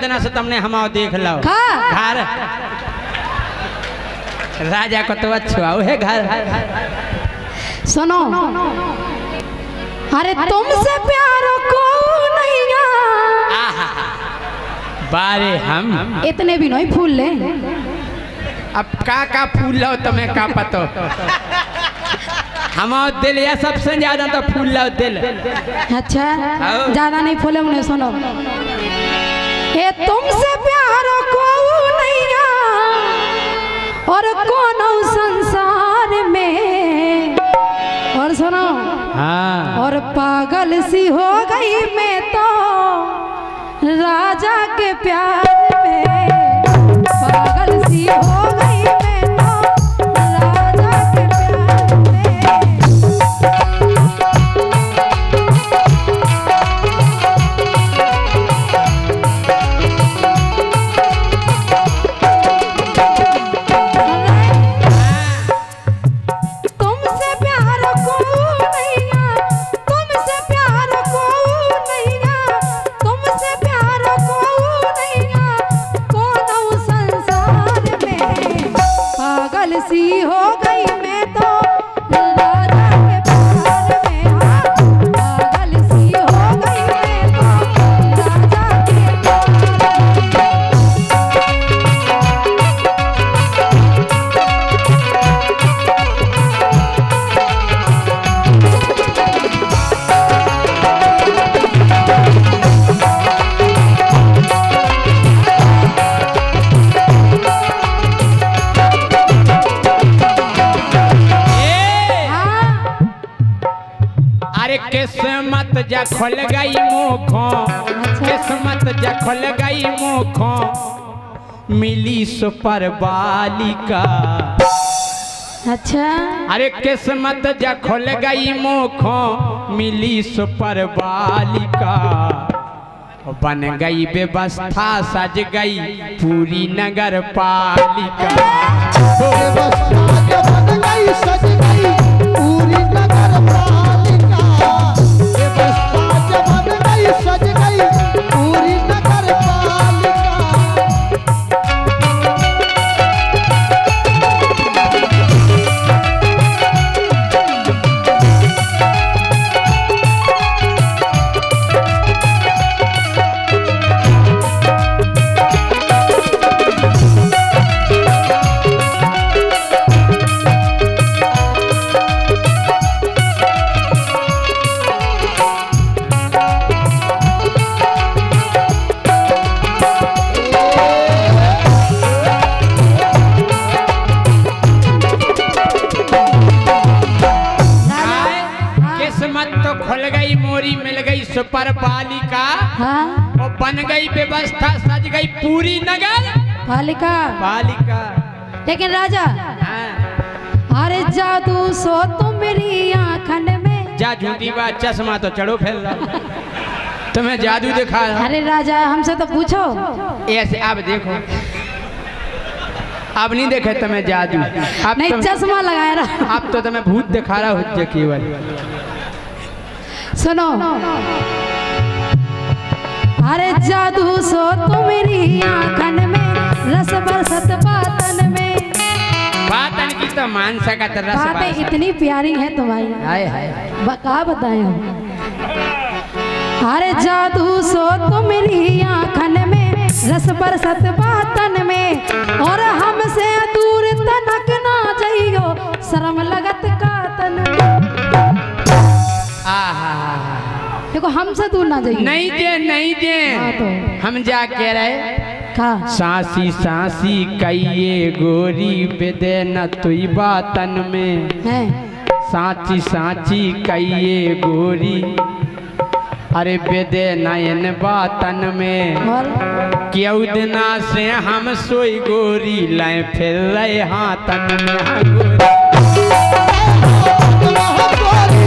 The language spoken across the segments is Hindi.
देना से तुमने हम देख लो घर राजा को तो अच्छा है घर। सुनो अरे तुमसे प्यार को नहीं बारे हम इतने भी नहीं फूल ले। अब का फूल लो तुम्हें का पतो हम दिल या सबसे ज्यादा तो फूल लो दिल। अच्छा ज्यादा नहीं फूले उन्हें। सुनो ये तुमसे प्यार को नहीं और कौन संसार में। और सुनो हाँ। और पागल सी हो गई मैं तो राजा के प्यार में। पागल सी हो गई मैं तो राजा के प्यार में। तुमसे प्यार को नैया तुमसे प्यार को नैया तुमसे प्यार को नैया कौन संसार में। पागल सी हो गई मैं तो राजा के प्यार में। पागल सी हो गई मैं तो राजा के प्यार अरे किस्मत जा खुल गई मुखों किस्मत जा खुल गई मुखों मिली सुपर बालिका। अच्छा अरे किस्मत जा खुल गई मुखों मिली सुपर बालिका। बन गई व्यवस्था सज गई पूरी नगर पालिका। मिल गई सुपर बालिका। हाँ और बन गई व्यवस्था सज गई पूरी नगर पालिका बालिका। लेकिन राजा हाँ। अरे जादू सो तुम मेरी आँखन में। जा झूठी बात चश्मा तो चढ़ो फैल रहा तुम्हें जादू दिखा। अरे राजा हमसे तो पूछो। ऐसे अब देखो अब नहीं देखे तुम्हें जादू अब नहीं चश्मा लगाया रहा। अब तो तुम्हें भूत दिखा रहा हो केवल। सुनो अरे जादू सो तुम मेरी आँखन में रस बरसत बातन में। बातन की तो मान सका तो रस बातें इतनी प्यारी है तुम्हारी। हाय हाय बका बताए हम। अरे जादू सो तुम मेरी आँखन में रस बरसत बातन में। और हमसे दूर तनक ना जाइयो शर्म लगत का तन। देखो हमसे दूर ना जाइए। नहीं दे हाँ तो हम जा कह रहे का सांसी सांसी कहिए गोरी बेदे न तुई बातन में। है सांची सांची कहिए गोरी अरे बेदे नयन बातन में। और क्यों दिना से हम सोई गोरी लाए फिर रहे हाथन में। हाँ गोरी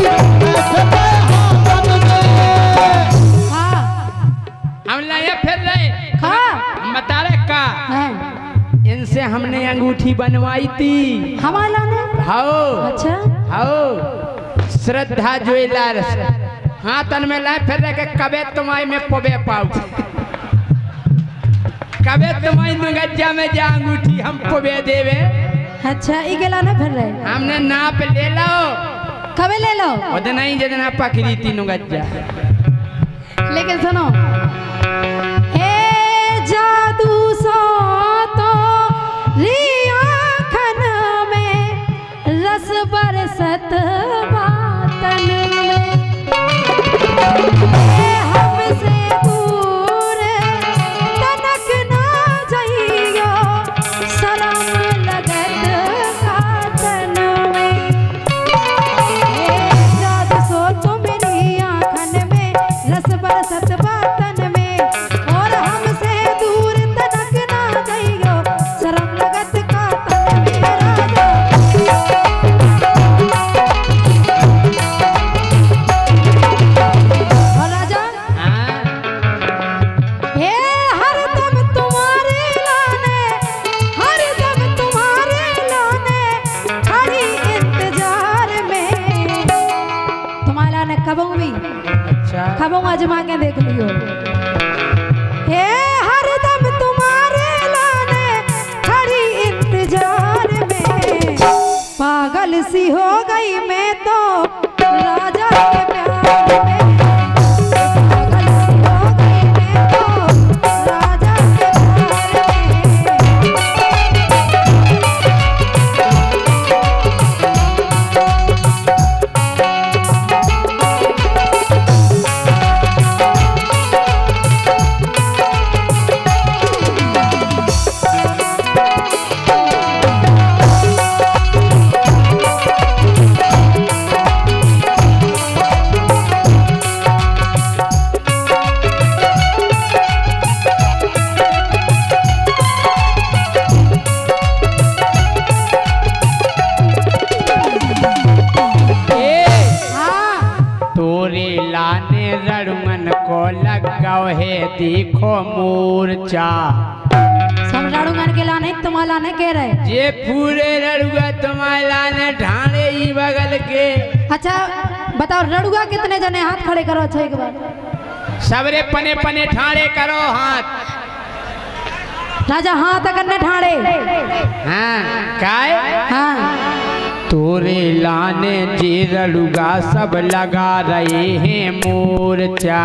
हम लाए फिर रहे हम बता रहे का इनसे हमने अंगूठी बनवाई थी हमारा ने। हाओ अच्छा हाओ श्रद्धा ज्वेलर्स हाथन में लाए फिर रहे कबे तुम्हारे में पबे पाऊ कबे तुम्हारी नुगज्जा में जा अंगूठी हमको बे देवे। अच्छा ई गेला ना फिर रहे हमने नाप ले लो कबे ले लो उतना ही जितना पकड़ी थी नुगज्जा। लेकिन सुनो हे जादू सो तो रियाखन में रस बरसत बातन में हमसे दूर तनक ना जाइयो शरम लगत खातन में जादू सो तुमरी आँखन में रस बरसत बातन में और हमसे दूर तनक ना जाइयो शरम लगत खातन में राजा हे हरदम तुम्हारे लाने खड़ी इंतजार में तुम्हारे लाने कबों भी अच्छा कबों आजमा के देख लियो हे हरदम तुम्हारे लाने खड़ी इंतजार में पागल सी हो गई मैं तो राजा के प्यार में पागल सी हो गई मैं तो राजा के प्यार तोरे लाने रणमन को लगाओ है देखो मूर्छा। समझाड़ू गन के लाने तुम्हारा लाने कह रहे जे पूरे रड़ुआ तुम्हारे लाने ढाणे ही बगल के। अच्छा बताओ रड़ुआ कितने जने हाथ खड़े करो अच्छा एक बार सबरे पने पने ढाणे करो हाथ। राजा हाथ करने ठाड़े हाँ काय हाँ तोरे लाने जे रड़ुआ सब लगा रहे हैं मोर्चा।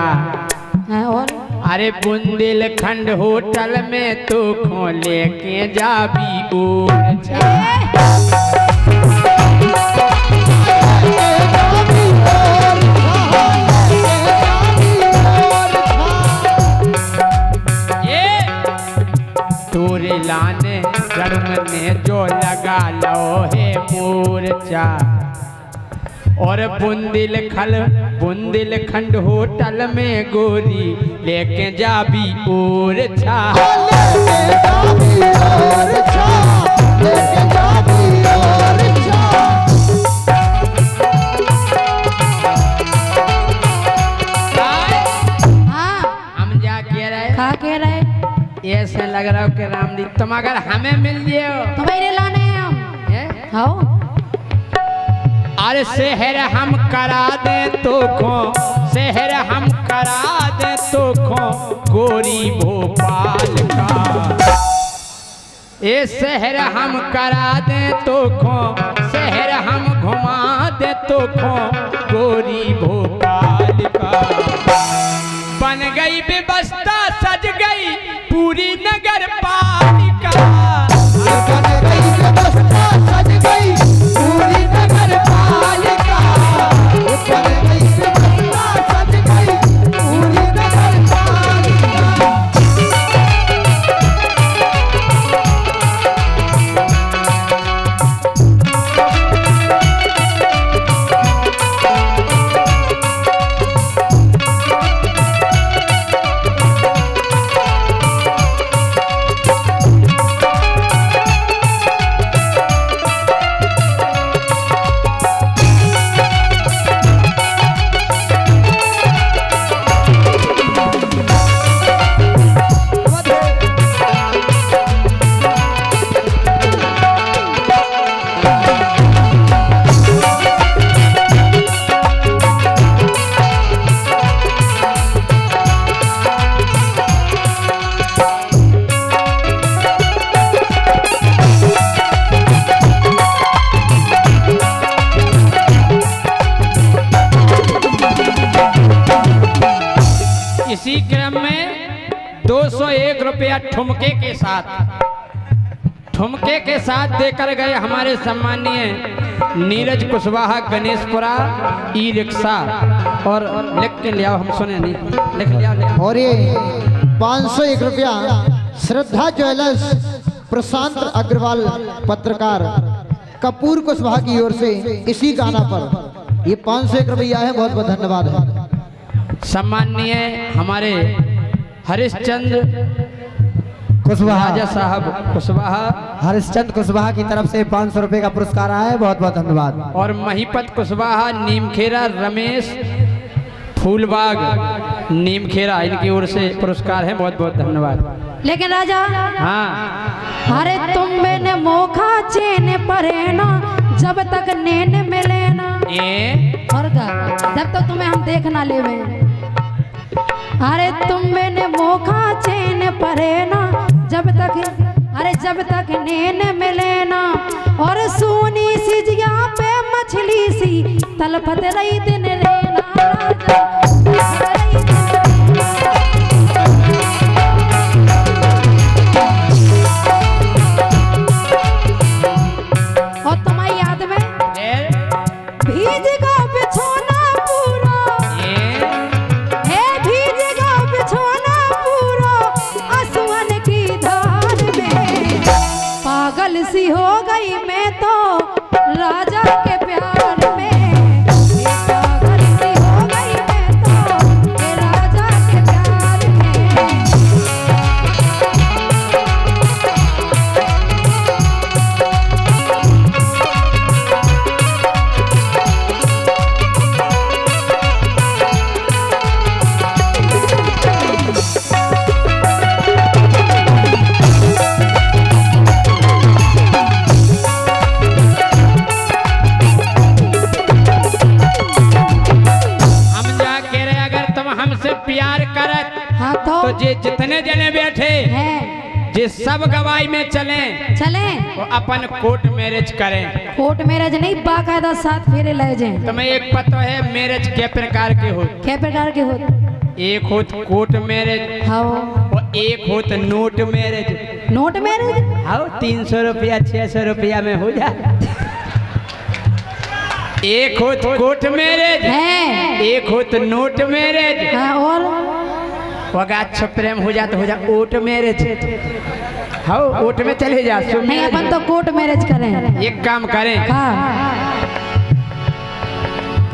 हाँ, और अरे बुंदेलखंड होटल में तो खो लेके जाबी ओरछा। तोरे लाने गर्म ने जो लगा लो है मोर्चा। और बुंदेलखंड होटल में गोरी लेके जाबी ओरछा। हम जा कह रहे कहा कह रहे ऐसे लग रहा हो कि रामदी तुम अगर हमें मिल जियो तुम्हारे लाने हैं हम हाँ अरे शहर हम करा दे तो खो शहर हम करा दे तो खो गोरी भोपाल का। ये शहर हम करा दे तो खो शहर हम घुमा दे तो खो गोरी भोपाल का। बन गई व्यवस्था सज गई पूरी नगर पालिका। बन गई व्यवस्था सज गई पूरी नगर पालिका। बन गई व्यवस्था सज गई पूरी नगर पालिका। 501 रुपया ठुमके के साथ देकर गए हमारे सम्मानीय नीरज कुशवाहा गणेशपुरा ई रिक्शा। और लिख के लिया, हम सुने नहीं, लिख लिया। और ये 501 रुपया श्रद्धा ज्वेलर्स प्रशांत अग्रवाल पत्रकार कपूर कुशवाहा की ओर से इसी गाना पर ये 501 रुपया है। बहुत बहुत धन्यवाद है। सम्मानीय हमारे हरिश्चंद्र राजा साहब कुशवाहा, हरिश्चंद्र कुशवाहा की तरफ से 500 रुपए का पुरस्कार आया है। बहुत बहुत धन्यवाद। और महिपत कुशवाहा नीमखेरा रमेश फूलबाग नीमखेरा, इनकी ओर से पुरस्कार है। बहुत बहुत धन्यवाद। लेकिन राजा, हाँ, अरे तुम मैंने मोखा चैन परे ना जब तक नैन मिले ना, और का जब तक तुम्हें हम देख ना लेवे। अरे तुम मैंने मोखा चैन परे ना जब तक नैन मिले ना, और सोनी सी जिया पे मछली सी तलपत रही दिन लेना राजा, और तुम्हारी याद में भीज का बिछोना पूरा, भीज का बिछोना पूरा आसमान की धार में, पागल सी हो गई मैं तो राजा के प्यार में, पागल सी हो गई मैं तो राजा के प्यार में। प्यार करत, हाँ तो जे जितने जने बैठे हैं, जे सब गवाही में चले वो अपन कोर्ट मैरिज करें। कोर्ट मैरिज नहीं, बाकायदा साथ फेरे ले जाएं। तुम्हें एक पता है मैरिज के प्रकार के हो? क्या प्रकार के हो? एक होत कोर्ट मैरिज, हाँ, और एक होत नोट मैरिज। नोट मैरिज, हाँ, 300 रुपया 600 रुपया में हो जाए। एक होत कोर्ट मैरिज है, एक होत नोट मैरिज, हाँ, और वगा अच्छा प्रेम हो जाता हो जा ओट मैरिज। हाँ, ओट में चले जा। नहीं, अपन तो कोर्ट मैरिज करें। एक काम करें, हाँ,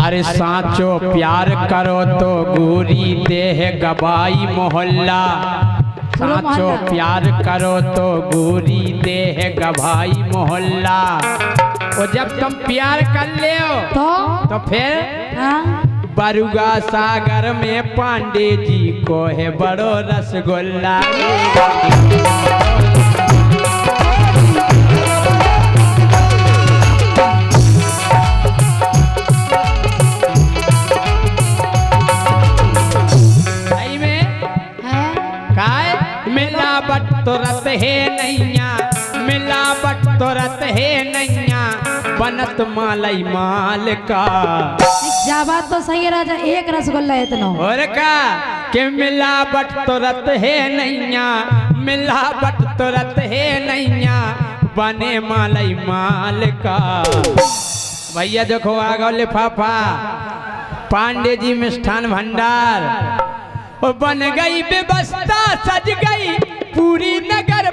अरे साचो प्यार करो तो गोरी देह गवाई मोहल्ला, साचो प्यार करो तो गोरी देह गवाई मोहल्ला। और जब तुम प्यार कर ले तो फिर हाँ, बरुआ सागर में पांडे जी को है बड़ो रसगुल्ला। सही में काय मिलावट तो रत है नैया, मिलावट तो रत है नैया, बनत मालई माल का। जा बात तो सही है राजा, एक रसगुल्ला इतना और का कि मिलावट तो रत है नैया, मिलावट तो रत है नैया, बने मालई माल का। भैया देखो आ गो लिफाफा पांडे जी मिष्ठान भंडार, और बन गई व्यवस्था, सज गई पूरी नगर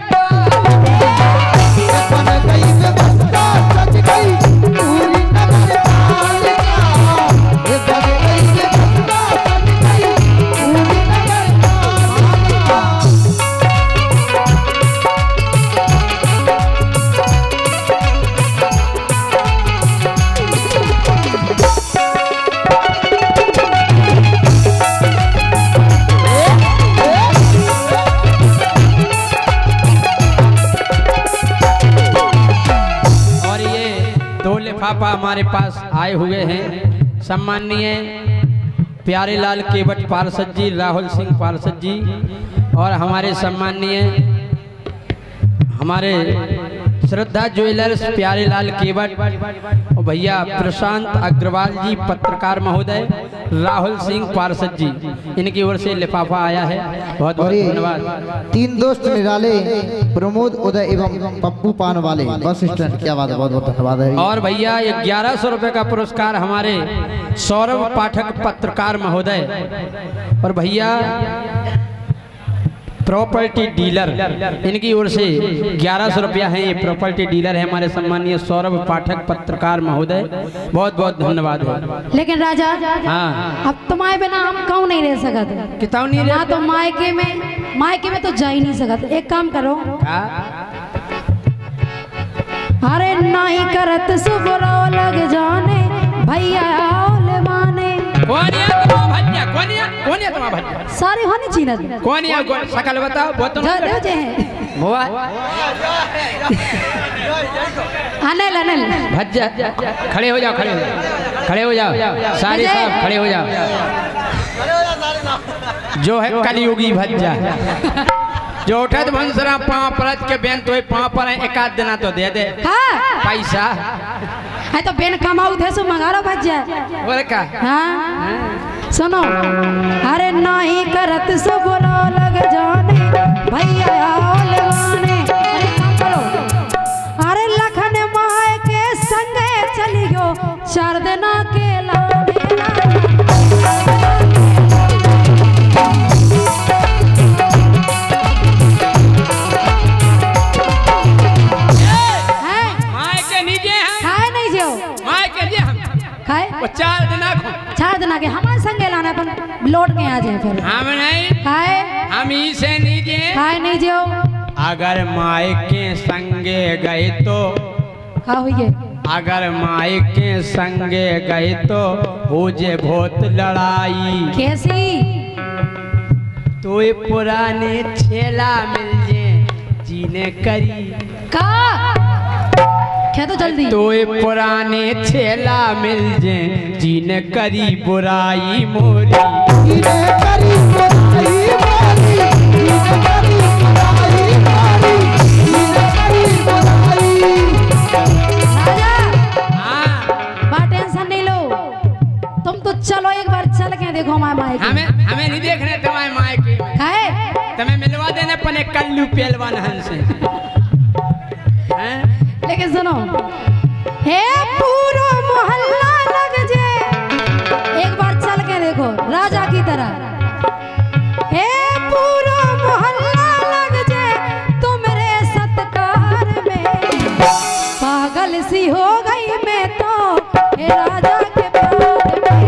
लिफाफा हमारे पास आए हुए हैं। सम्माननीय प्यारेलाल केवट पार्षद जी, राहुल सिंह पार्षद जी, और हमारे सम्माननीय हमारे श्रद्धा ज्वेलर्स प्यारेलाल केवट और भैया प्रशांत अग्रवाल जी पत्रकार महोदय, राहुल सिंह पार्षद जी, इनकी ओर से लिफाफा आया है। बहुत बहुत और ये धन्यवाद। 3 दोस्त निराले प्रमोद उदय एवं पप्पू पान वाले बस स्टैंड, क्या बात है, बहुत बहुत धन्यवाद है। और भैया 1100 रुपए का पुरस्कार हमारे सौरभ पाठक पत्रकार महोदय और भैया प्रॉपर्टी डीलर, इनकी ओर से 1100 रुपया है। ये प्रॉपर्टी डीलर है हमारे सम्मानीय सौरभ पाठक पत्रकार महोदय, बहुत बहुत धन्यवाद है। लेकिन राजा, हाँ अब तुम्हारे बिना हम कहूँ नहीं रह सकत। किताब नहीं ना तो मायके में तो जा ही नहीं सकत। एक काम करो, अरे नहीं करत सुबरो लग जाने भैया माने। सारे होने चीनत शकल बताओ, बहुत तो देव जे अनिल अनिल भज्जा, खड़े हो जाओ, खड़े हो जाओ, खड़े हो जाओ, सारे साहब खड़े हो जाओ। जो है कलयुगी भज्जा, जो उठत भंसरा पाँव परत के बेन तो पाँव पर एक आध दिना तो दे दे। हाँ पैसा है तो बेन कमाऊ थे सो मंगारो भज्जा। बोले का? हाँ सुनो, अरे नहीं करत सो बोलो लग जाने भैया लगाने। अरे काम करो, अरे लखन माए के संगे चलियो 4 दिना के लाने। वो 4 दिन के हमारे संगे लाना, अपन लौट के आ जाए फिर। हम नहीं खाए, हम इसे नहीं जे खाए नहीं जो। अगर माए के संगे गए तो खा हुई, अगर माए के संगे गए तो हो जे बहुत लड़ाई। कैसी तो ये पुराने छेला मिल जे जीने करी का क्या, तो जल्दी तो ये पुराने छेला मिल जे जीने करी बुराई मोरी। चलो एक बार चल के देखो हमारे माए के। हमें नहीं देखने तुम्हारे माए के है, तुम्हें मिलवा देने पने कल्लू पहलवान हंस से। लेकिन सुनो, हे पूरा मोहल्ला लग जे, एक बार चल के देखो राजा की तरह। हे पूरा मोहल्ला लग जे तुम्हारे सत्कार में, पागल सी हो गई मैं तो हे राजा के प्यार में।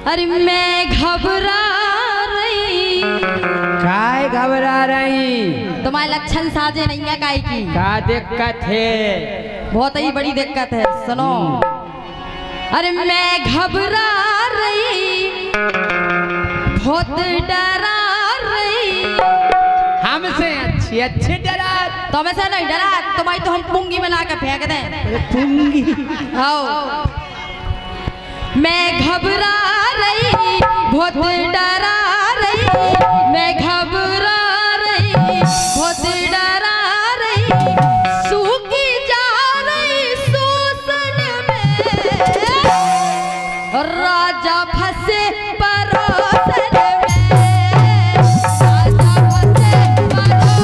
अरे मैं घबरा रही। काय घबरा रही? तुम्हारे लक्षण साजे नहीं है काय की? क्या दिक्कत है? बहुत ही बड़ी दिक्कत है, सुनो। अरे मैं घबरा रही, बहुत डरा रही। हमसे अच्छे डरा? तो हमें से नहीं डरा, तुम्हारी तो हम पुंगी में ला कर फेंक दें। पुंगी? आओ, मैं घबरा रही, बहुत डरा रही, मैं घबरा रही, बहुत डरा रही, सूखी जा रही शोषण में, राजा फंसे परोसन में, राजा फंसे परोसन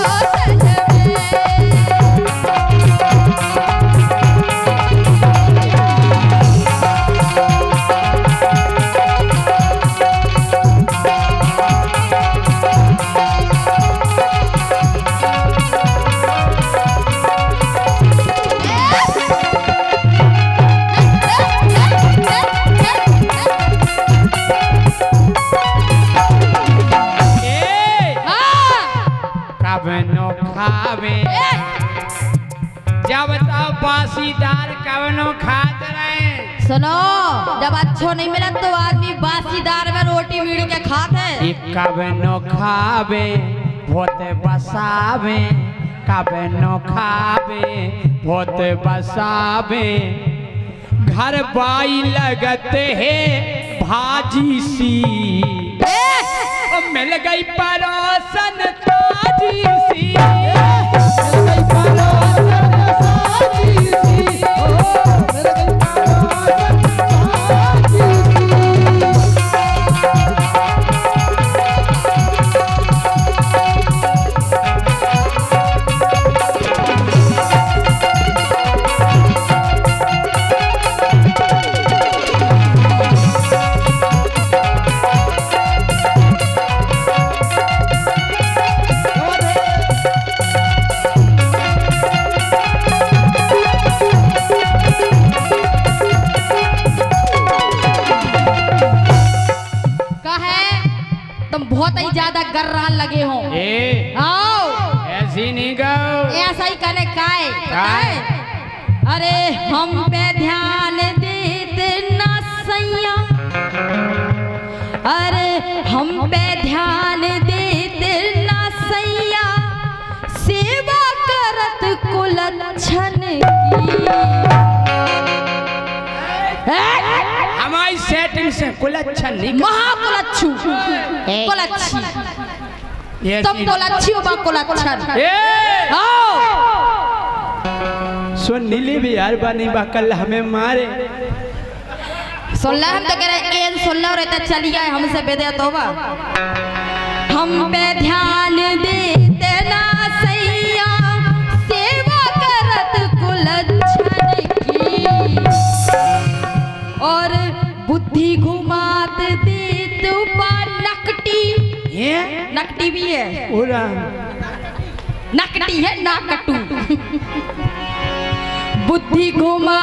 में। सुनो, जब अच्छो नहीं मिला तो आदमी बासीदार में रोटी मीड़ के खाते है। कबे नो खावे भोते बसावे, कबे नो खावे भोते बसावे। घर बाई लगते है भाजी सी, ओ मिल गई परोसन ताजी सी। बहुत ही ज्यादा गर्रान लगे हो। आओ ऐसी नहीं गाओ, ऐसा ही करने का है। अरे हम पे ध्यान देते ना सैया, अरे हम पे ध्यान देते ना सैया, सेवा करत कुलच्छन की। हमारी सेटिंग से कुलच्छन नहीं, महाकुलच्छू कुलच्छी, तुम कुलच्छी हो, कुलच्छन। सुन नीली भी यार बानी बा कल हमें मारे। सुन ले, हम तो कह रहे हैं सुन लो रहता चली गए हमसे बेदे तोबा। हम पे ध्यान देते ना सैया, सेवा करत कुलच्छन की। और बुद्धि घुमात देत पा नकटी, नकटी भी है, नकटी है नाकटू। बुद्धि घुमा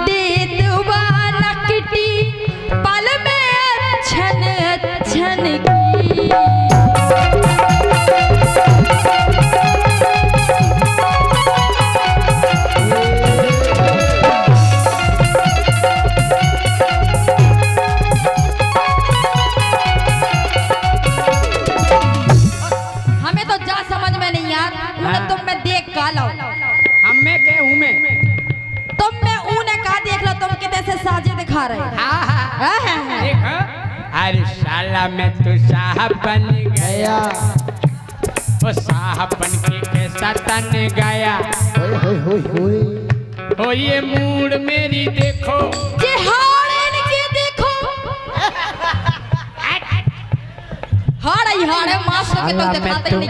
देत बा नकटी, पल में छन छन की। हमें तो जा समझ में नहीं यार, तुम में देख का लो, हमें के हूँ मैं, तुम में ऊने का देख लो, तुम कितने से साजे दिखा रहे। देखो, अरे साला मैं तो साहब बन गया, वो साहब बन के कैसा तन गया। ओ ये मूड मेरी देखो, ये हाड़ इनकी देखो, हाड़ है मास्टर के तो दिखाते ही नहीं।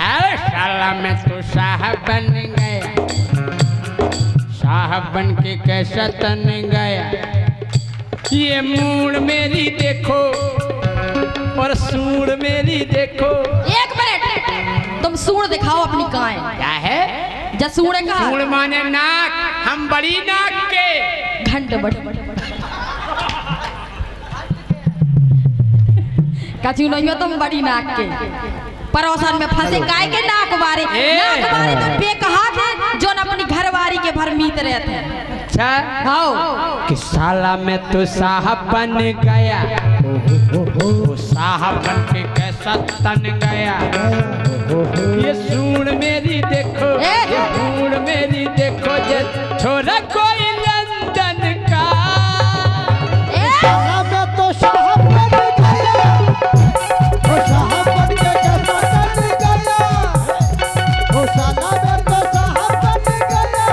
अरे साला मैं तो साहब बन गया, साहब बन के कैसा तन गया। ये मूड मेरी देखो और सूंड मेरी देखो। एक मिनट, तुम सूंड दिखाओ अपनी काए। क्या है? जा सूंड का सूंड माने नाक, हम बड़ी नाक के। घंट बड़ी कछु नहीं हो तुम बड़ी नाक के, परोसन में फंसे काय के नाक बारे। नाक बारे तो बेकहा थे जो न अपनी घरवारी के भर मीत रहते हैं। अच्छा कि साला मैं तो साहब बन गया, वो साहब बन के कैसा तन गया। ये सूंड मेरी देखो, ये सूंड मेरी देखो, ये छोरा कोई लंदन का। मैं तो साहब बन गया, वो साहब बन के कैसा तन गया, वो साला मैं तो साहब बन गया।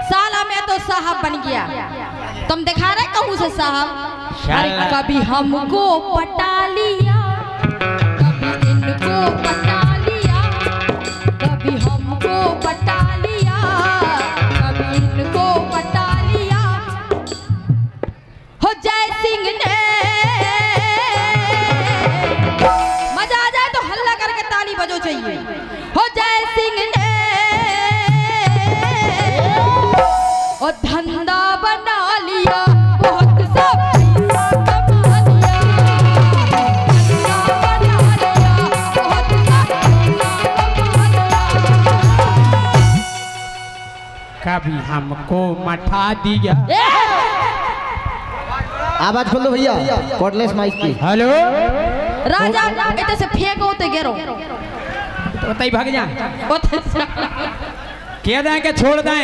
साला मैं तो साहब बन गया, तुम दिखा रहे कहूँ से साहब। अरे कभी हमको पटा लिया, कभी इनको पटा लिया, कभी हमको पटा लिया, कभी इनको पटा लिया। हो जय सिंह ने, मजा आ जाए तो हल्ला करके ताली बजो चाहिए। हो जय सिंह ने और धंधा बना लिया, बहुत सा पैसा कमा लिया, धंधा बना लिया, बहुत सा पैसा कमा लिया। कभी हमको मठा दिया। आवाज खोल दो भैया, कॉर्डलेस माइक की। हेलो राजा इतने से फेंको ते गिरो तो तई भाग जा, क्या दें के छोड़ दें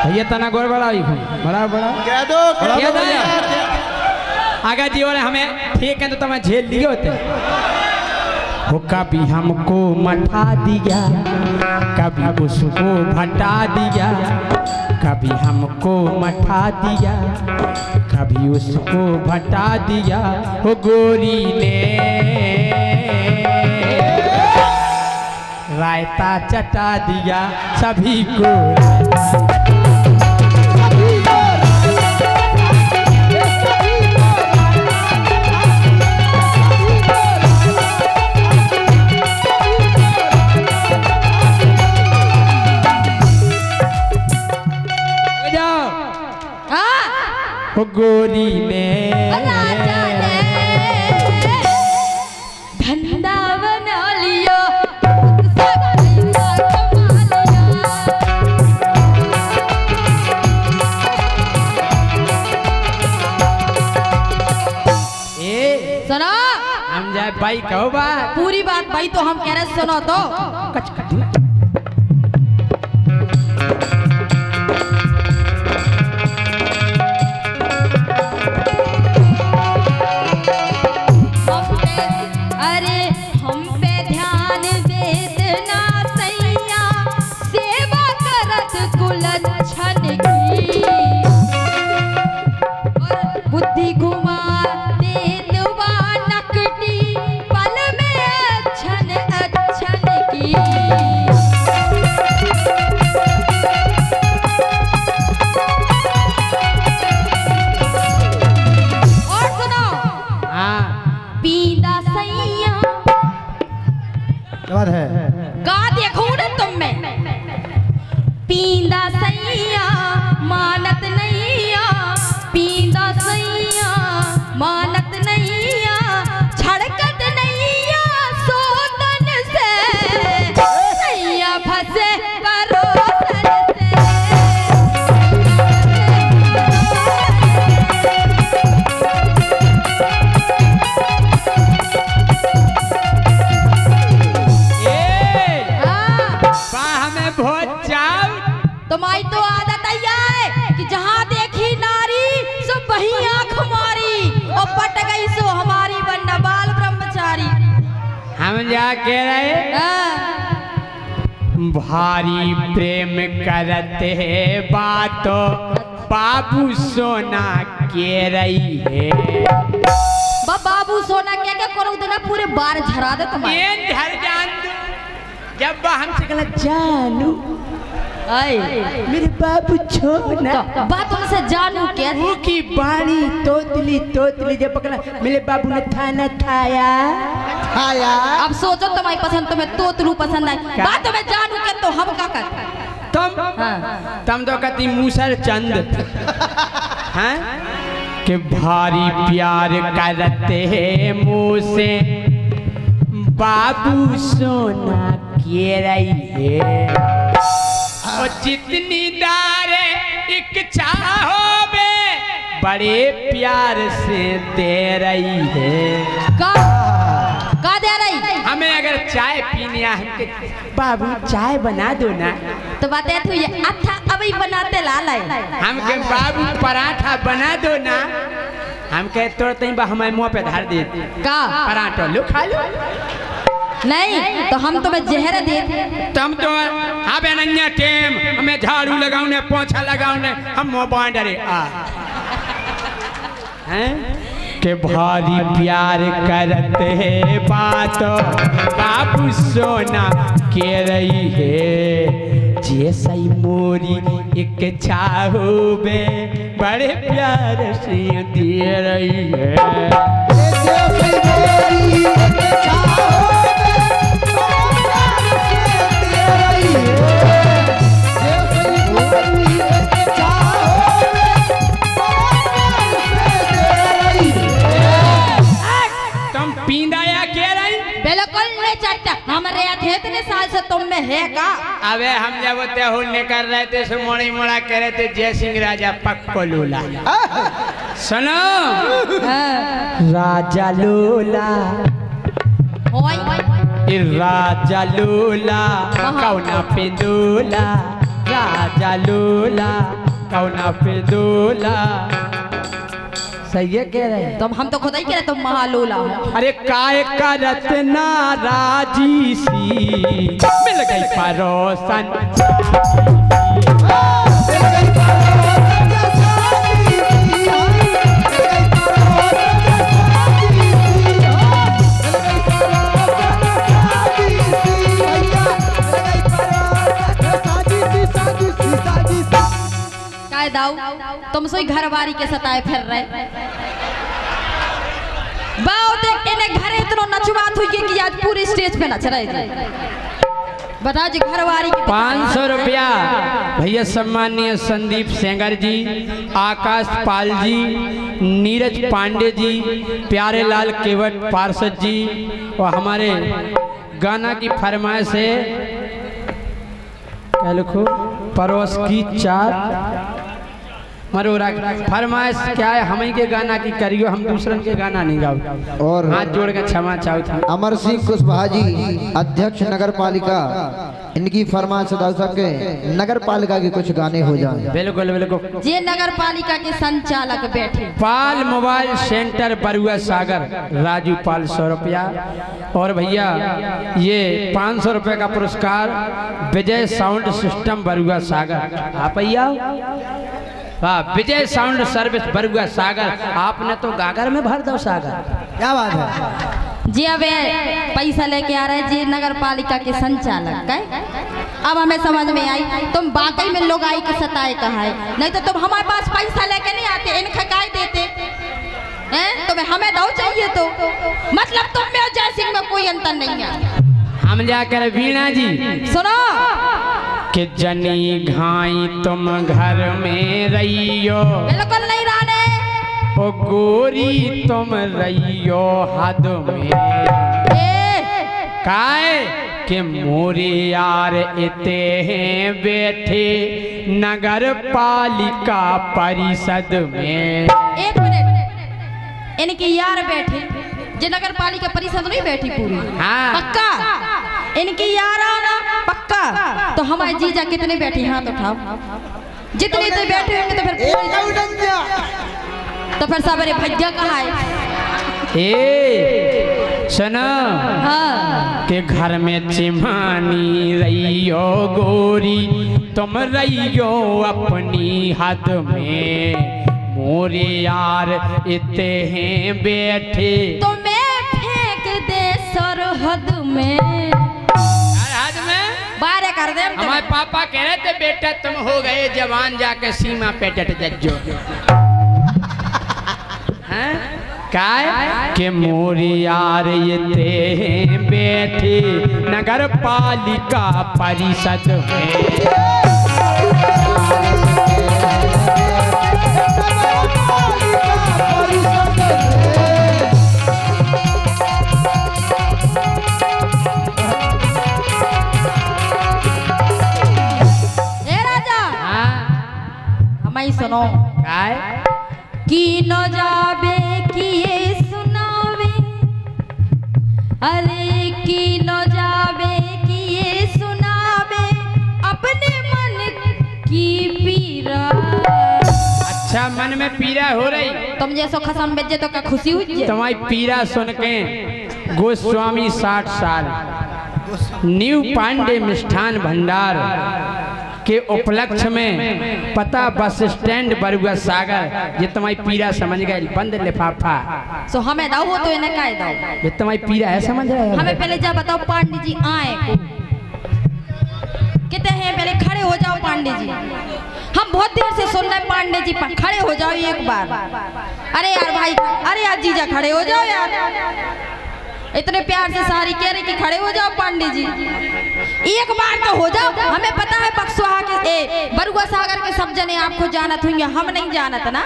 भैया तना गोर बड़ा बड़ा बड़ा कह दो क्या दें आगे जी वाले हमें ठीक है तो तुम्हें झेल लिए होते वो कभी हमको मठा दिया, कभी उसको भटा दिया, कभी हमको मठा दिया, कभी उसको भटा दिया। वो गोरी ने रायता चटा दिया सभी को। वो गोरी ने राजा ने धंधा बना लिया, सब पैसा कमा लिया। ए सुनो हम जाए भाई कहो बात पूरी बात भाई तो हम कह रहे सुनो तो। अरे हम पे ध्यान देना सैया, सेवा करत कुलच्छन की, और बुद्धि घुमा देत बा नकटी, पल में अच्छन अच्छन की। और सुनो हाँ पीदा सैया क्या बात है? का देखूं ना तुम में, पींदा सैया मानत नैया, पींदा सैया मानत नैया, छड़कत नैया सोतन से, नैया फंसे परोसन से। हमें बहुत चाव तुम्हारी तो आदत है कि जहाँ देखी नारी सब वही आँख मारी, और पट गई सो हमारी वरना बाल ब्रह्मचारी। हम जा के रहे भारी प्रेम करते बातो बाबू सोना के रही है। बाबू सोना क्या क्या करो देना पूरे बार झरा दे तुम्हारे। ये घर जान दो जब वह हमसे कहला जानू मेरे बाबू छोना तो बात उनसे जानू क्या मुँह की बाणी तोतली तोतली जब पकड़ा मेरे बाबू ने थाना थाया। आया अब सोचो तुम्हारी पसंद तुम्हें तोतलू पसंद है, बात तुम्हें जानू क्या तो हम क्या करते तुम तो कहती मूसर चंद हैं कि भारी प्यार करते हैं मुँह से बाबू सोना के रही है। और जितनी दारे इच्छा हो बे बड़े प्यार से दे रही है। का दे रही? हमें अगर चाय पीनी है बाबू चाय बना दो ना, तो बता तू ये अच्छा अभी बनाते लाल है। हम के बाबू पराठा बना दो ना, हम कहे तोड़ते ही हमारे मुँह पे धार दे का पराठा लो खा लो। नहीं तो हम तुम्हें जहर दे तुम तो हाँ बेनन्या टेम हमें झाड़ू लगाऊ ने पोछा लगाऊ ने हम मोबाइल डरे हैं के भारी प्यार करते हैं बात बाबू सोना के रही है। जैसे मोरी एक चाहो बे बड़े प्यार से दे रही है। बिल्कुल नहीं चट्टा हमारे इतने साल से तुम में है का? अबे हम जब होने कर रहे थे सो मोड़ी मोड़ा कह रहे थे जय सिंह राजा पक्को लूला। सुनो राजा लूला होय राजा लूला कौना पे दूला, राजा लूला कौना पे दूला। सही है कह रहे हैं तुम, हम तो खुद ही कह रहे तुम महालूला हो। अरे काय का रत्ना राजी सी मिल गई परोसन। काय दाऊ तुम सोई घरवारी के सताए फिर रहे बाऊ देख इन्हें घरे इतना नचवात हुई कि आज पूरी स्टेज पे नच रहे थे। बता जी घरवारी 500 रुपया भैया सम्मानीय संदीप सेंगर जी, आकाश पाल जी, नीरज पांडे जी, प्यारे लाल केवट पार्षद जी और हमारे गाना की फरमाइश है क्या लिखो परोस की चार मरोरा फरमाइश क्या है हम ही के गाना की करियो, हम दूसरन के गाना नहीं गाओ। और हाथ जोड़ के क्षमा चाहूँ था। अमर सिंह कुशवाहा जी अध्यक्ष नगर पालिका, इनकी फरमाइश अदा सके नगर पालिका के कुछ गाने हो जाए। बिल्कुल बिल्कुल। ये नगर पालिका के संचालक बैठे पाल मोबाइल सेंटर बरुआ सागर राजू पाल 100 रुपया और भैया ये 500 रुपये का पुरस्कार विजय साउंड सिस्टम बरुआ सागर। आप भैया वाह, विजय साउंड सर्विस बरुआ सागर। आपने तो गागर में भर दो सागर। क्या बात है जी। अब पैसा लेके आ रहे हैं जी नगर पालिका के संचालक का। अब हमें समझ में आई तुम वाकई में लोग आई के सताए कहा है, नहीं तो तुम हमारे पास पैसा लेके नहीं आते, इन खकाए देते हैं। तुम्हें हमें दो चाहिए तो मतलब तुम में और जय सिंह में कोई अंतर नहीं है। हम जाकर वीणा जी सुनो कि जनी घाई तुम घर में रहियो, बिल्कुल नहीं रहने ओ गोरी तुम रहियो हद में। काय के मोरे यार इते हैं बैठे नगर पालिका परिषद में। एक मिनट, इनकी यार बैठे जे नगर पालिका परिषद नहीं बैठी पूरी। हाँ। पक्का इनकी यार आना पक्का। तो हमारे जीजा कितने बैठे हाथ उठाओ, जितने तो बैठे होंगे तो फिर सबरे भैया कहा है। ए सुनो हाँ। के घर में चिमानी रहियो गोरी तुम रहियो अपनी हद में, मोरे यार इते हैं बैठे तुम्हें फेंक दे सरहद में। हद में बारे कर दे। हमारे पापा कह रहे थे बेटा तुम हो गए जवान जाके सीमा पे डट जज्जो। काय के मोरे यार इते हैं बैठे नगर पालिका परिषद में। सुनो काय की न जावे किए सुनावे, अरे की न जावे किए सुनावे अपने मन की पीरा। अच्छा मन में पीड़ा हो रही, तुम जैसो खसम बेचे तो क्या खुशी हुई? तुम्हारी पीड़ा सुन के गोस्वामी 60 साल न्यू पांडे मिष्ठान भंडार के उपलक्ष्य में पता बस स्टैंड बरुआ सागर ये तुम्हारी पीड़ा समझ गए। बंद लिफाफा सो हमें दाओ हो तो इन्हें काय दाओ ये तुम्हारी पीड़ा है समझ रहे हो। हमें पहले जा बताओ पांडे जी आए कितने हैं, पहले खड़े हो जाओ पांडे जी। हम बहुत देर से सुन रहे पांडे जी खड़े हो जाओ एक बार। अरे यार भाई, अरे यार जीजा खड़े हो जाओ यार, इतने प्यार से सारी कह रही कि खड़े हो जाओ पांडे जी, एक बार तो हो जाओ। हमें पता है बक्सुहा के बरुआ सागर के सब जने आपको जानत होंगे, हम नहीं जानत ना।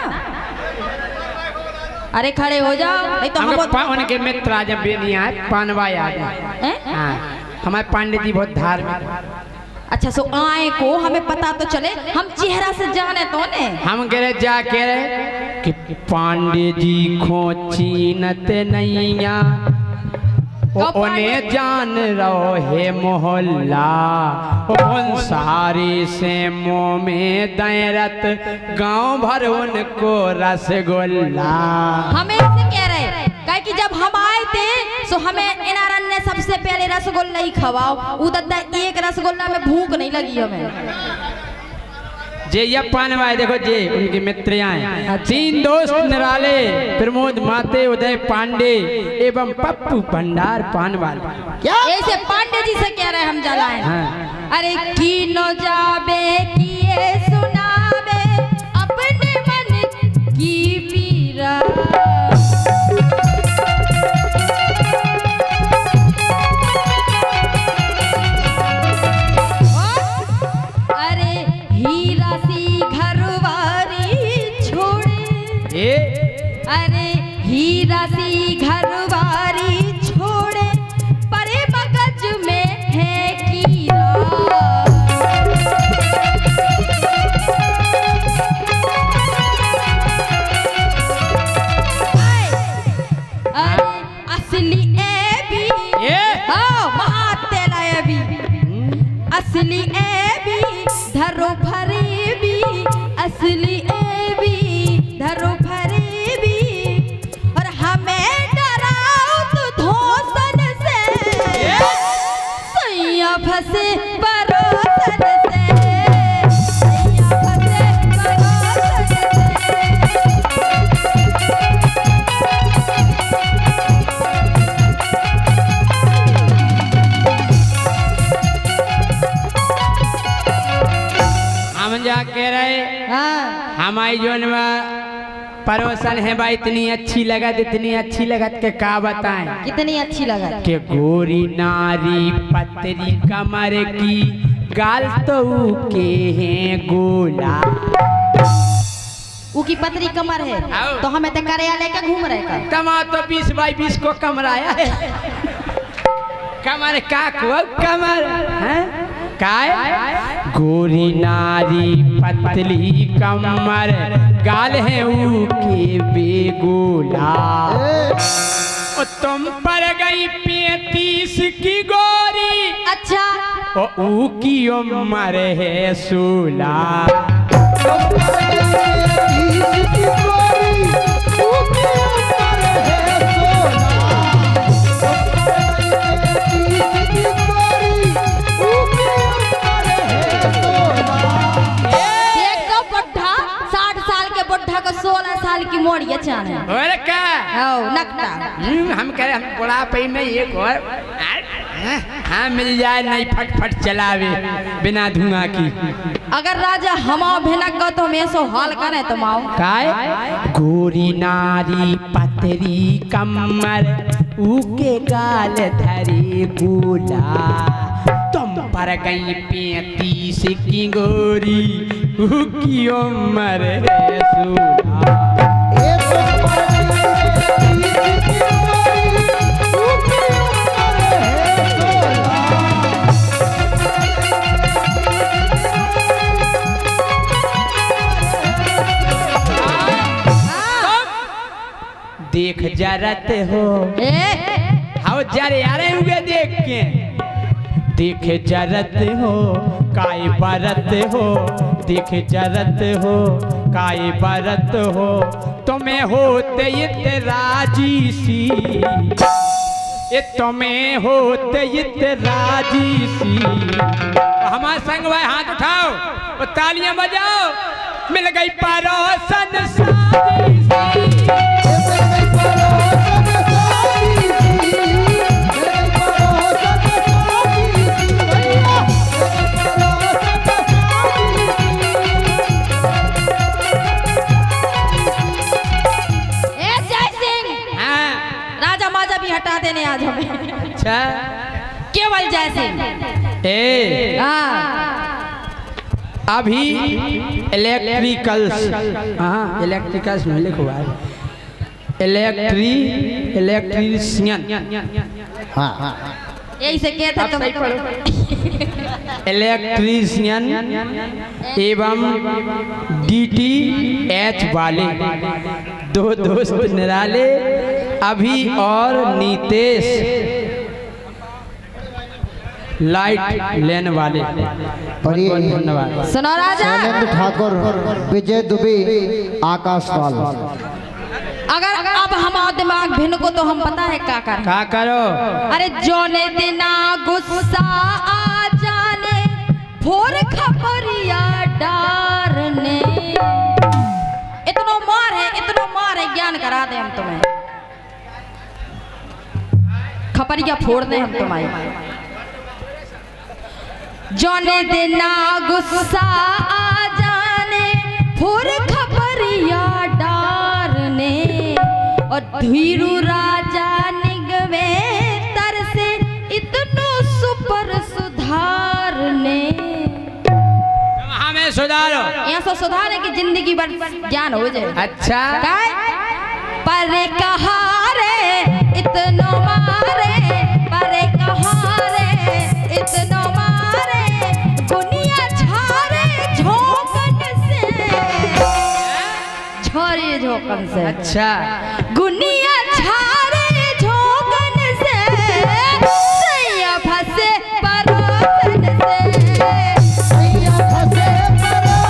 अरे खड़े हो जाओ नहीं तो हम उनके मित्र आज बेनिया पानवा आ गए। हमारे पांडे जी बहुत धार्मिक। अच्छा सो आए को हमें पता तो चले, हम चेहरा से जाने तो ने। हम कह रहे जा कह रहे कि पांडे जी खो चीनत नैया उन्हें जान रहो है मोहल्ला उन सारे से मुँह में दैरत गांव भर उनको रसगुल्ला। हमें इससे कह रहे कहे कि जब हम आए थे सो हमें इनारन ने सबसे पहले रसगुल्ला ही खवाओ। उदत्ता एक रसगुल्ला में भूख नहीं लगी हमें। जे ये पानवाए देखो जे उनकी मित्रयाएं 3 दोस्त निराले प्रमोद माते उदय पांडे एवं पप्पू भंडार पानवाल। क्या ऐसे पांडे जी से कह रहे हम जलाएं। हाँ। अरे की नो जाबे किए सुनाबे अपने मन की पीरा। अरे हीरा सी घरवारी छोड़े, अरे हीरा सी घरवारी छोड़े परे मगज में है कीड़ा। अरे असली एबी महातेला एबी असली एबी धरो भरे भी असली एबी धरो भरे भी और हमें डराओ तो धोसन से सैया फंसे परोसन से सैया फंसे परोसन से। हम जा कह रहे हमारी जोन में परोसन है भाई इतनी अच्छी लगत के का बताएं। कितनी अच्छी लगा के गोरी नारी पतरी कमर की गाल तो के हैं गोला। की पतरी कमर है आओ। तो हमें तो कार्यालय का घूम रहे का। तमा तो 20 बाई 20 को कमराया है। कमर का को कमर है काय गोरी नारी पतली कमर गाल है ऊ के बेगोला। ओ तुम पर गई 35 की गोरी अच्छा ओ ऊ की उम्र है 16। बुढ़ा को 16 साल की मोड़िया चाहे और क्या नकटा। हम कह रहे हम बुढ़ापे में एक और हाँ मिल जाए नहीं फट चलावे बिना धुआं की। अगर राजा हमाओ भेनक गो तो मैं सो हाल करे तो माओ काय गोरी नारी पतरी कमर ऊके गाल धरे गोला। तुम पर गई 35 की गोरी ऊकी उम्र है 16। देख जरत हो हाउ जरे यारे हुए देख के देख जरत हो काय बरत हो देख जरत हो काय बरत हो तुम्हें होते ये राजी सी ये तुम्हें होते ये राजी सी। हमारे संग भाई हाथ उठाओ और तालियां बजाओ मिल गई परोसन साजी सी। हटा देने आज हमें। अच्छा केवल जैसे अभी इलेक्ट्रिकल्स इलेक्ट्रिकल्स में लिखा हुआ है इलेक्ट्रिशियन यही से कहते तुम इलेक्ट्रीशियन एवं DTH वाले दो दोस्त निराले अभी और नीतेश लाइट लेने वाले। और ये धन्यवाद। सुनो राजा, शैलेंद्र ठाकुर, विजय दुबे, आकाश पाल। अगर अब हमारा दिमाग भिन्न को तो हम पता है क्या कर। क्या करो? अरे जोने दिना गुस्सा आ जाने फोर खबरिया डारने। इतना मार है ज्ञान करा दे हम तुम्हें, खपरिया फोड़ दे हम तुम्हारी। जोने दिना गुस्सा आ जाने फोर खबरिया डारने। और धीरू राजा निगवे तरसे इतनो सुपर सुधारने। हमें सुधारो। यहाँ से सुधारे की जिंदगी भर ज्ञान हो जाए। अच्छा काय? पर कहा रे इतनो मारे, पर कहा रे इतनो मारे, दुनिया झारे झोंकन से, झोरे झोंकन से। अच्छा गुनिया झारे झोंकन से, सैया फंसे परोसन से, सैया फंसे परोसन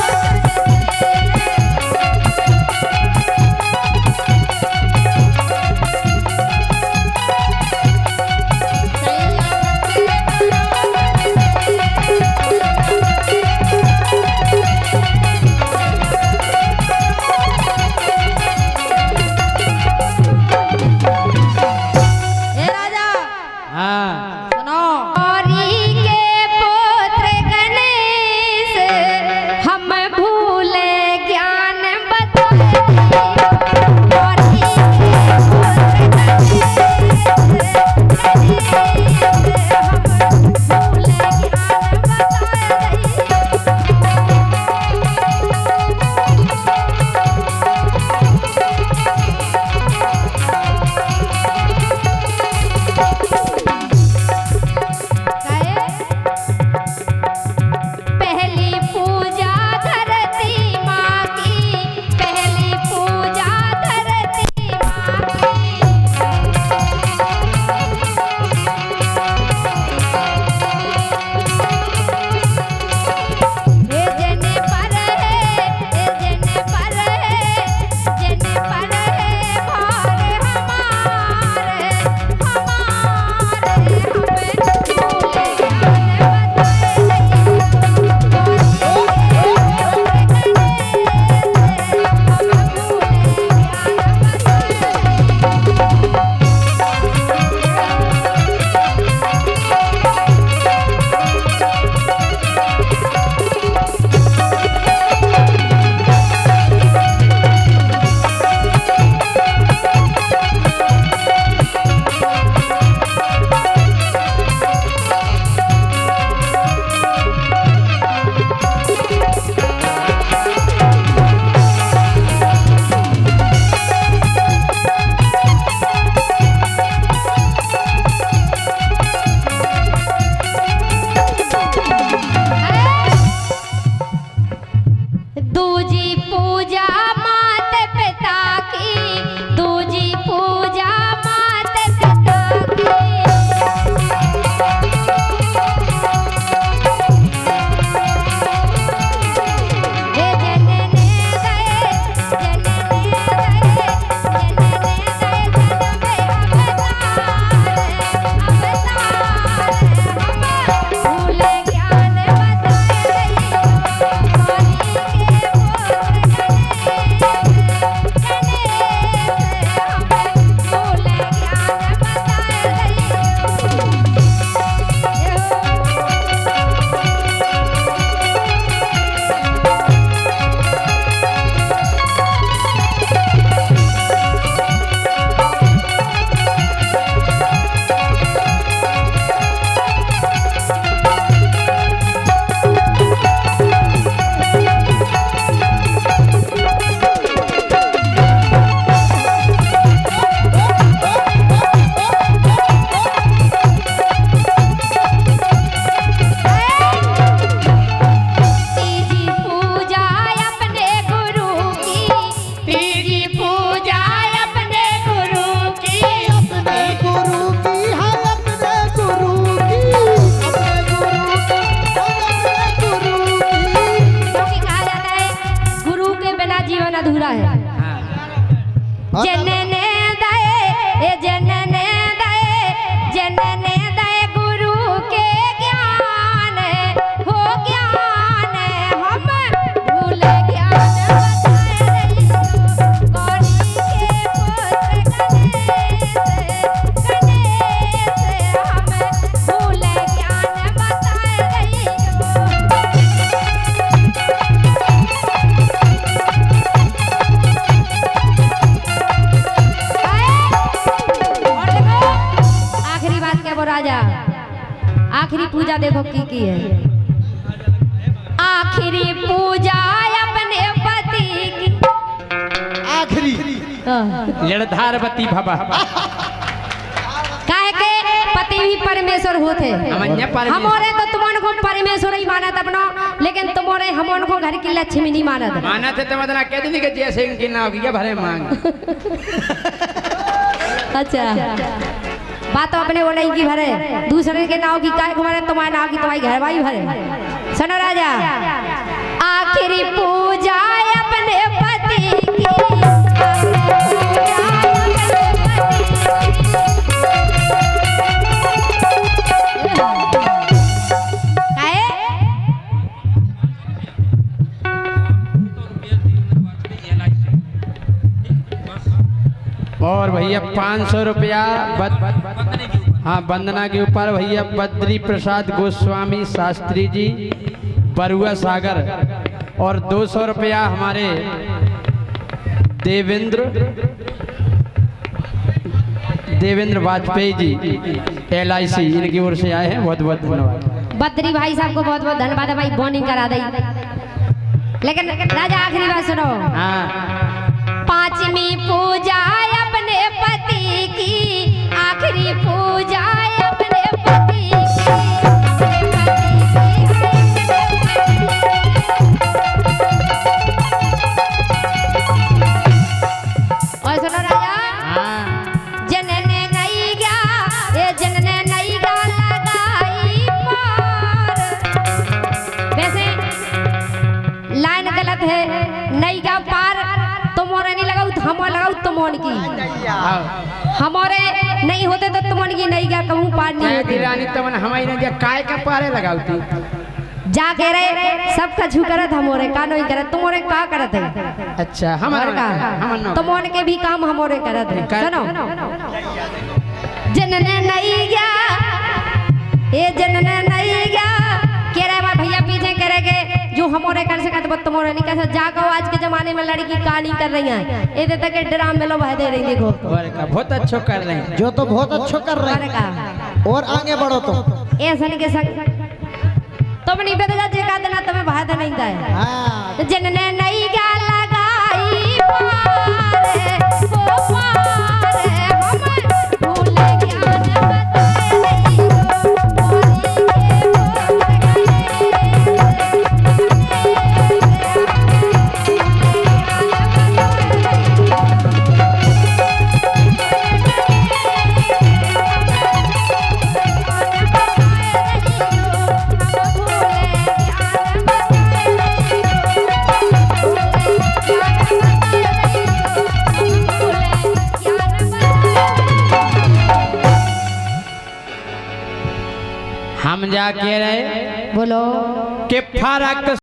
अधूरा है। हाँ। जनने दए जनने दए गुरु के ज्ञान हो ज्ञान हम भूल ज्ञान बताए रही हो गौरी के पुत्र गणेश हम भूल ज्ञान बताए रही और देखो आखिरी बात क्या वो राजा आखिरी पूजा देखो की है। आखिरी पूजा अपने पति की आखिरी लड़धारवती भवा काहे के पति भी परमेश्वर होते अमन्य परमेश्वर। हमारे तो तुमन को परमेश्वर ही मानत अपनो लेकिन तुम्हारे हमन को घर की लक्ष्मी नहीं मानत। माना थे तो मतलब कह दी कि जैसे इनकी नाव की भरे मांग। अच्छा बात तो अपने वो नहीं की भरे दूसरे के नाव की काय भरे तुम्हारे नाव की तुम्हारी घर वाली भरे। सुनो राजा आखिरी पूजा अपने पति की और भैया 500 रुपया हाँ वंदना के ऊपर भैया बद्री प्रसाद गोस्वामी शास्त्री जी बरुआ सागर और 200 रुपया हमारे देवेंद्र वाजपेयी जी LIC इनकी ओर से आए हैं। बहुत बहुत धन्यवाद। बद्री भाई साहब को बहुत बहुत धन्यवाद है भाई बॉन्डिंग करा दी। लेकिन राजा आखिरी बात सुनो। हाँ पांचवी पूजा अपने पति की आखिरी पूजा अपने पति की और सुनो राजा जनने नहीं गया ये जनने नहीं गा लगाई पार। वैसे लाइन गलत है नहीं गा पार तुम्हारे नहीं लगाऊ तो हम लगाऊ तुमन की हमारे नहीं होते तो तुमन की नहीं गया कहूँ पार नहीं होती रानी तमन हमारी ने काय का पारे लगाउती जा कह रहे सबका झू करत हमारे का नहीं करत तुम्हारे का करत है। अच्छा हमारे का तुमन के भी काम हमारे करत है। सुनो जनने नहीं गया ये जनने नहीं गया कह रहे हमारे भैया पीछे करेंगे जो हमारे कर सकते बस तुम्हारे नहीं कर सकते। जाकर आज के जमाने में लड़की का नहीं कर रही है ये तक ड्राम में लो बह दे रही देखो बहुत अच्छा कर रहे हैं जो तो बहुत अच्छा कर रहे हैं और आगे बढ़ो तो ऐसा नहीं के संग तुम नहीं पता जे का देना तुम्हें बात नहीं था। हाँ जनने नहीं गा लगाई पार वो पार हम भूल ज्ञान बताए रही हो हम जा कह रहे बोलो कि फरक